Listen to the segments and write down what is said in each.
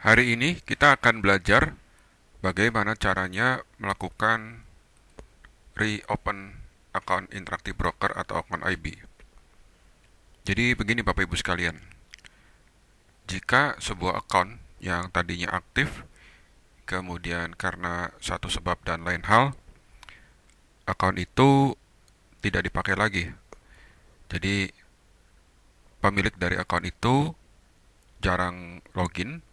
Hari ini kita akan belajar bagaimana caranya melakukan reopen account Interactive Broker atau akun IB. Jadi begini Bapak Ibu sekalian, jika sebuah account yang tadinya aktif, kemudian karena satu sebab dan lain hal, account itu tidak dipakai lagi. Jadi pemilik dari account itu jarang login,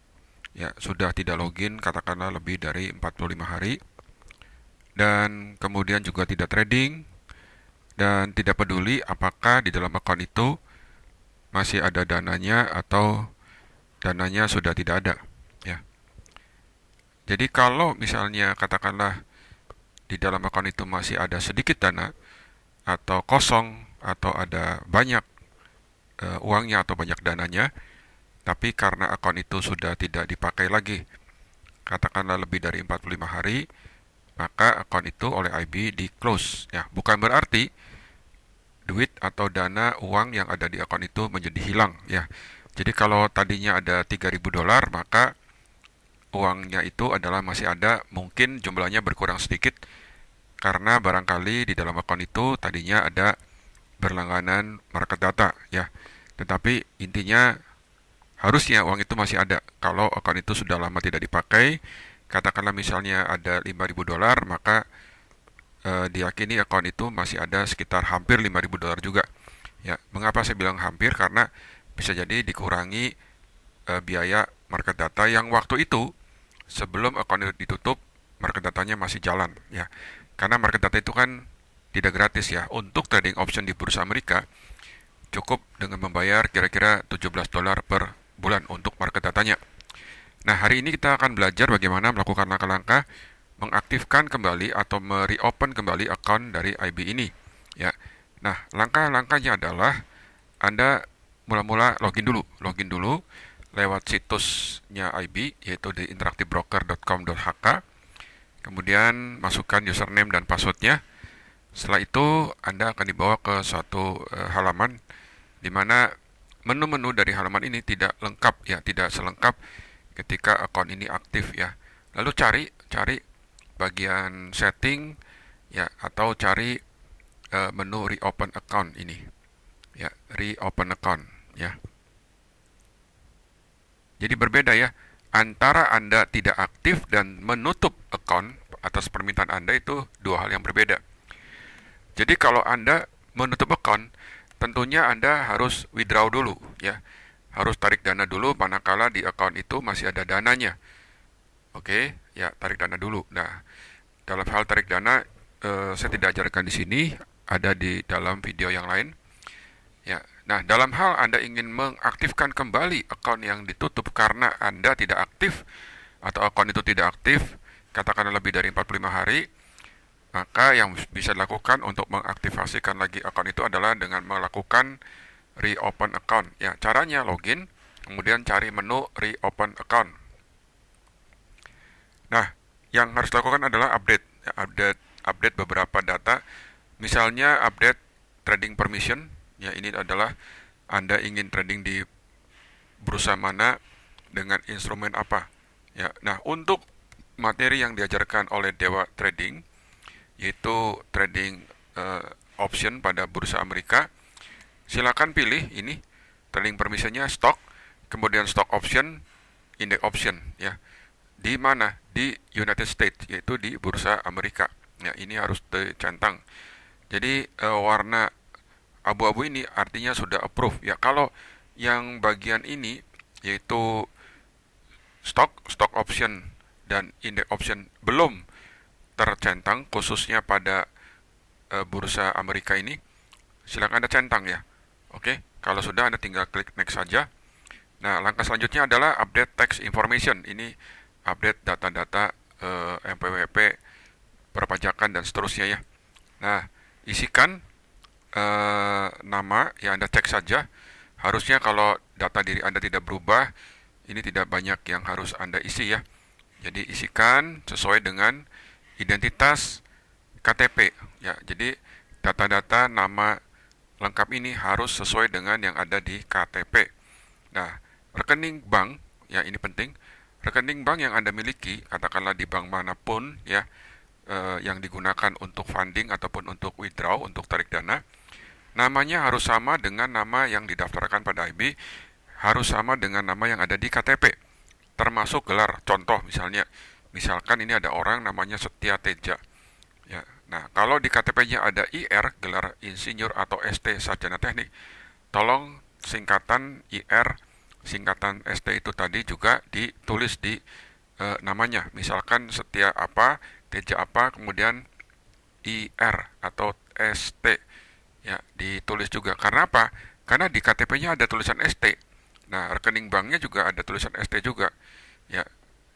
ya sudah tidak login katakanlah lebih dari 45 hari, dan kemudian juga tidak trading, dan tidak peduli apakah di dalam akun itu masih ada dananya atau dananya sudah tidak ada, ya. Jadi kalau misalnya katakanlah di dalam akun itu masih ada sedikit dana atau kosong atau ada banyak uangnya atau banyak dananya, tapi karena akun itu sudah tidak dipakai lagi katakanlah lebih dari 45 hari, maka akun itu oleh IB di close, ya. Bukan berarti duit atau dana uang yang ada di akun itu menjadi hilang, ya. Jadi kalau tadinya ada $3.000, maka uangnya itu adalah masih ada, mungkin jumlahnya berkurang sedikit karena barangkali di dalam akun itu tadinya ada berlangganan market data, ya. Tetapi intinya harusnya uang itu masih ada. Kalau akun itu sudah lama tidak dipakai, katakanlah misalnya ada $5.000, maka diyakini akun itu masih ada sekitar hampir $5.000 juga. Ya, mengapa saya bilang hampir? Karena bisa jadi dikurangi biaya market data yang waktu itu sebelum akun itu ditutup, market datanya masih jalan, ya. Karena market data itu kan tidak gratis, ya. Untuk trading option di bursa Amerika cukup dengan membayar kira-kira $17 per bulan untuk market datanya. Nah, hari ini kita akan belajar bagaimana melakukan langkah-langkah mengaktifkan kembali atau mereopen kembali akun dari IB ini, ya. Nah, langkah-langkahnya adalah Anda mula-mula login dulu lewat situsnya IB, yaitu di interactivebroker.com.hk. Kemudian masukkan username dan passwordnya. Setelah itu Anda akan dibawa ke suatu halaman di mana menu-menu dari halaman ini tidak lengkap, ya, tidak selengkap ketika akun ini aktif, ya. Lalu cari bagian setting, ya, atau cari menu reopen account ini, ya, reopen account, ya. Jadi berbeda, ya, antara Anda tidak aktif dan menutup account atas permintaan Anda, itu dua hal yang berbeda. Jadi kalau Anda menutup account, tentunya Anda harus withdraw dulu, ya. Harus tarik dana dulu manakala di account itu masih ada dananya. Oke, ya, tarik dana dulu. Nah, dalam hal tarik dana saya tidak ajarkan di sini, ada di dalam video yang lain. Ya. Nah, dalam hal Anda ingin mengaktifkan kembali akun yang ditutup karena Anda tidak aktif atau akun itu tidak aktif, katakanlah lebih dari 45 hari, maka yang bisa dilakukan untuk mengaktifasikan lagi akun itu adalah dengan melakukan reopen account. Ya, caranya login, kemudian cari menu reopen account. Nah, yang harus dilakukan adalah update beberapa data. Misalnya update trading permission, ya, ini adalah Anda ingin trading di bursa mana dengan instrumen apa. Ya. Nah, untuk materi yang diajarkan oleh Dewa Trading, yaitu trading option pada bursa Amerika, silakan pilih ini trading permissionnya stock, kemudian stock option, index option, ya. Di mana? Di United States, yaitu di bursa Amerika. Ya, ini harus dicentang. Jadi warna abu-abu ini artinya sudah approve, ya. Kalau yang bagian ini yaitu stock option dan index option belum tercentang khususnya pada bursa Amerika ini, silakan Anda centang, ya. Oke, kalau sudah Anda tinggal klik next saja. Nah, langkah selanjutnya adalah update tax information. Ini update data-data MPWP, perpajakan dan seterusnya, ya. Nah, isikan nama, ya, Anda cek saja. Harusnya kalau data diri Anda tidak berubah, ini tidak banyak yang harus Anda isi, ya. Jadi isikan sesuai dengan identitas KTP, ya. Jadi data-data nama lengkap ini harus sesuai dengan yang ada di KTP. Nah, rekening bank, ya, ini penting. Rekening bank yang Anda miliki, katakanlah di bank manapun ya, yang digunakan untuk funding ataupun untuk withdraw, untuk tarik dana, namanya harus sama dengan nama yang didaftarkan pada IB, harus sama dengan nama yang ada di KTP, termasuk gelar. Contoh misalkan ini ada orang namanya Setia Teja. Ya, nah kalau di KTP-nya ada IR, gelar insinyur atau ST sarjana teknik, tolong singkatan IR, singkatan ST itu tadi juga ditulis di namanya. Misalkan Setia apa, Teja apa, kemudian IR atau ST. Ya, ditulis juga. Karena apa? Karena di KTP-nya ada tulisan ST. Nah, rekening banknya juga ada tulisan ST juga. Ya,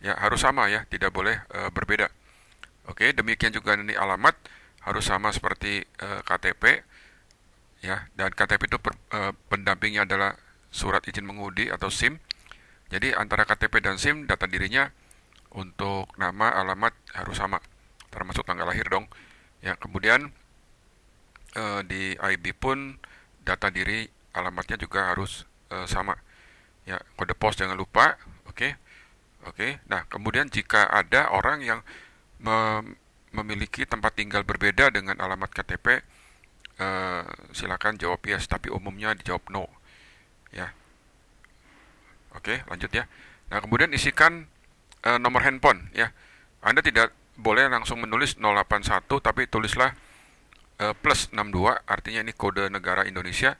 ya harus sama ya, tidak boleh berbeda. Oke, demikian juga ini alamat harus sama seperti KTP ya, dan KTP itu pendampingnya adalah surat izin mengemudi atau SIM. Jadi antara KTP dan SIM data dirinya untuk nama, alamat harus sama, termasuk tanggal lahir dong. Ya, kemudian di IB pun data diri alamatnya juga harus sama. Ya, kode pos jangan lupa. Oke. Oke. Nah, kemudian jika ada orang yang memiliki tempat tinggal berbeda dengan alamat KTP, silakan jawab yes, tapi umumnya dijawab no. Ya, oke, lanjut ya. Nah, kemudian isikan nomor handphone ya. Anda tidak boleh langsung menulis 081, tapi tulislah plus 62, artinya ini kode negara Indonesia,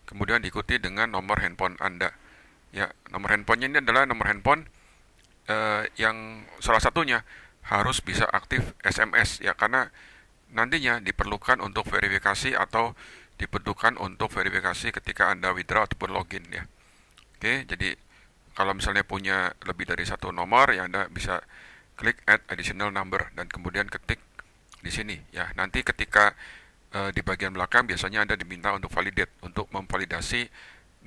kemudian diikuti dengan nomor handphone Anda. Ya, nomor handphonenya ini adalah nomor handphone yang salah satunya harus bisa aktif SMS ya, karena nantinya diperlukan untuk verifikasi atau dibutuhkan untuk verifikasi ketika Anda withdraw ataupun login ya. Oke, jadi kalau misalnya punya lebih dari satu nomor ya, Anda bisa klik add additional number dan kemudian ketik di sini ya. Nanti ketika di bagian belakang biasanya Anda diminta untuk validate, untuk memvalidasi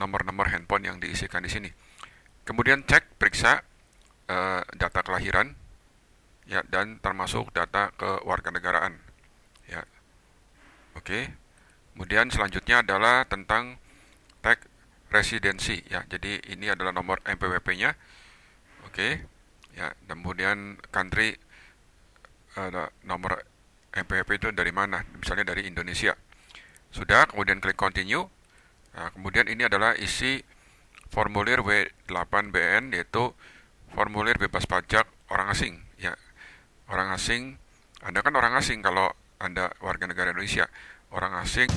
nomor-nomor handphone yang diisikan di sini. Kemudian periksa data kelahiran ya, dan termasuk data kewarganegaraan ya. Oke. Kemudian selanjutnya adalah tentang tag residensi ya. Jadi ini adalah nomor NPWP-nya. Oke. Ya, kemudian country, nomor NPWP itu dari mana? Misalnya dari Indonesia. Sudah, kemudian klik continue. Nah, kemudian ini adalah isi formulir W8BN, yaitu formulir bebas pajak orang asing ya. Orang asing, Anda kan orang asing kalau Anda warga negara Indonesia. Orang asing.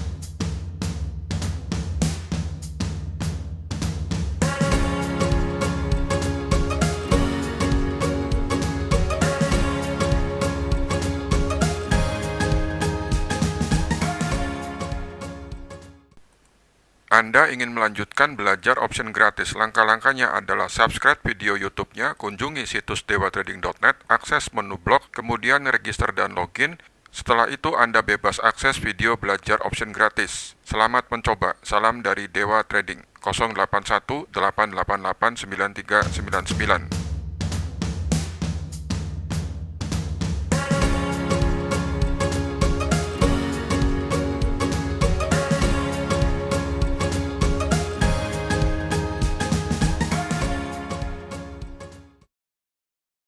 Anda ingin melanjutkan belajar option gratis. Langkah-langkahnya adalah subscribe video YouTube-nya, kunjungi situs dewatrading.net, akses menu blog, kemudian register dan login. Setelah itu Anda bebas akses video belajar option gratis. Selamat mencoba. Salam dari Dewa Trading. 081 888 9399.